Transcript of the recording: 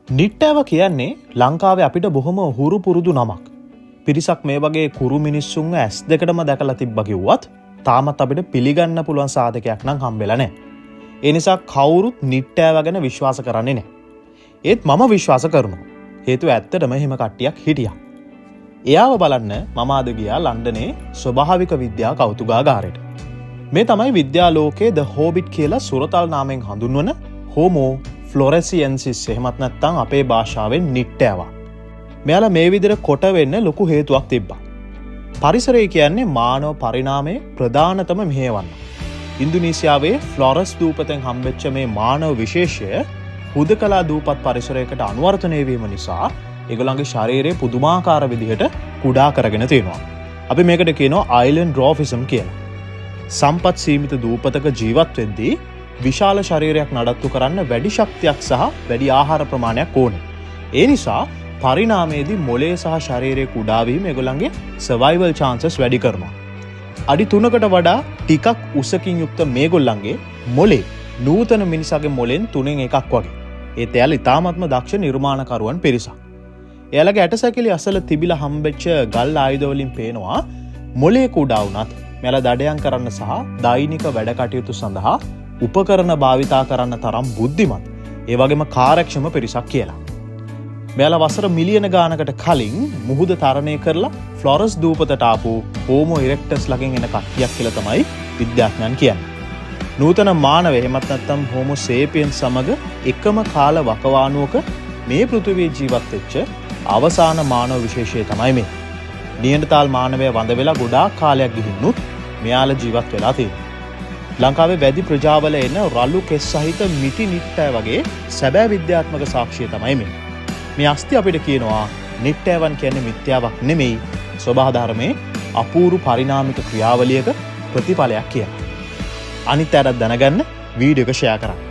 නිට්ටෑව කියන්නේ ලංකාවේ අපිට බොහොම හුරු පුරුදු නමක්. පිරිසක් මේ වගේ කුරු මිනිස්සුන්ව ඇස් දෙකටම දැකලා තිබ්බ කිව්වත් තාමත් අපිට පිළිගන්න පුළුවන් සාධකයක් නම් හම්බෙලා නැහැ. ඒ නිසා කවුරුත් නිට්ටෑව ගැන විශ්වාස කරන්නේ නැහැ. ඒත් මම විශ්වාස කරනවා. හේතුව ඇත්තටම එහෙම කට්ටියක් හිටියා. එයාව බලන්න මම අද ගියා ලන්ඩනේ ස්වභාවික විද්‍යා කෞතුකාගාරයට. මේ තමයි විද්‍යා ලෝකයේ The Hobbit කියලා සුරතල් නාමයෙන් හඳුන්වන Homo floresiensis එහෙමත් නැත්නම් අපේ භාෂාවෙන් නිට්ටෑවා. මෙයාලා මේ විදිහට කොට වෙන්න ලොකු හේතුවක් තිබ්බා. පරිසරය කියන්නේ මානව පරිණාමයේ ප්‍රධානතම මෙහෙයවන්න. ඉන්දුනීසියාවේ ෆ්ලොරස් දූපතෙන් හම්බෙච්ච මේ මානව විශේෂය හුදකලා දූපත් පරිසරයකට අනුවර්තනය වීම නිසා ඒගොල්ලන්ගේ ශරීරය පුදුමාකාර විදිහට කුඩා කරගෙන තියෙනවා. අපි මේකට කියනවා අයිලන්ඩ් ඩ්‍රෝෆිසම් කියලා. සම්පත් සීමිත දූපතක ජීවත් වෙද්දී විශාල ශරීරයක් නඩත්තු කරන්න වැඩි ශක්තියක් සහ වැඩි ආහාර ප්‍රමාණයක් ඕනේ. ඒ නිසා පරිණාමයේදී මොළයේ සහ ශරීරයේ කුඩා වීම ඒගොල්ලන්ගේ සර්වයිවල් chances වැඩි කරනවා. අඩි 3කට වඩා ටිකක් උසකින් යුක්ත මේගොල්ලන්ගේ මොළේ නූතන මිනිසාගේ මොළෙන් 3න් එකක් වගේ. ඒත් එයාලා ඉතාමත්ම දක්ෂ නිර්මාණකරුවන් පිරිසක්. එයාලගේ ඇටසැකිලි අසල තිබිලා හම්බෙච්ච ගල් ආයුධ වලින් පේනවා මොළේ කුඩා වුණත් මෙයාලා දඩයම් කරන්න සහ දෛනික වැඩ කටයුතු සඳහා උපකරණ භාවිතා කරන්න තරම් බුද්ධිමත් ඒ වගේම කාර්යක්ෂම පිරිසක් කියලා. මෙයාලා වසර මිලියන ගානකට කලින් මුහුද තරණය කරලා ෆ්ලොරස් දූපතට ආපු හෝමෝ ඉරෙක්ටස් ළඟින් එන කට්ටියක් කියලා තමයි විද්‍යාඥයන් කියන්නේ. නූතන මානව එහෙමත් නැත්නම් හෝමෝ සේපියන්ස් සමග එකම කාල වකවානුවක මේ පෘථිවියේ ජීවත් වෙච්ච අවසාන මානව විශේෂය තමයි මේ. නියන්ඩර්තාල් මානවය වඳ වෙලා ගොඩාක් කාලයක් ගිහින්නුත් මෙයාලා ජීවත් වෙලා තියෙනවා. ලංකාවේ වැඩි ප්‍රජාවල එන රළු කෙස් සහිත මිටි නිට්ටෑ වගේ සැබෑ විද්‍යාත්මක සාක්ෂිය තමයි මේ. මේ අස්ති අපිට කියනවා නිට්ටෑවන් කියන්නේ මිත්‍යාවක් නෙමෙයි ස්වභාව ධර්මයේ අපූර්ව පරිණාමික ක්‍රියාවලියක ප්‍රතිඵලයක් කියලා. අනිත් අයටත් දැනගන්න වීඩියෝ එක ෂෙයා කරන්න.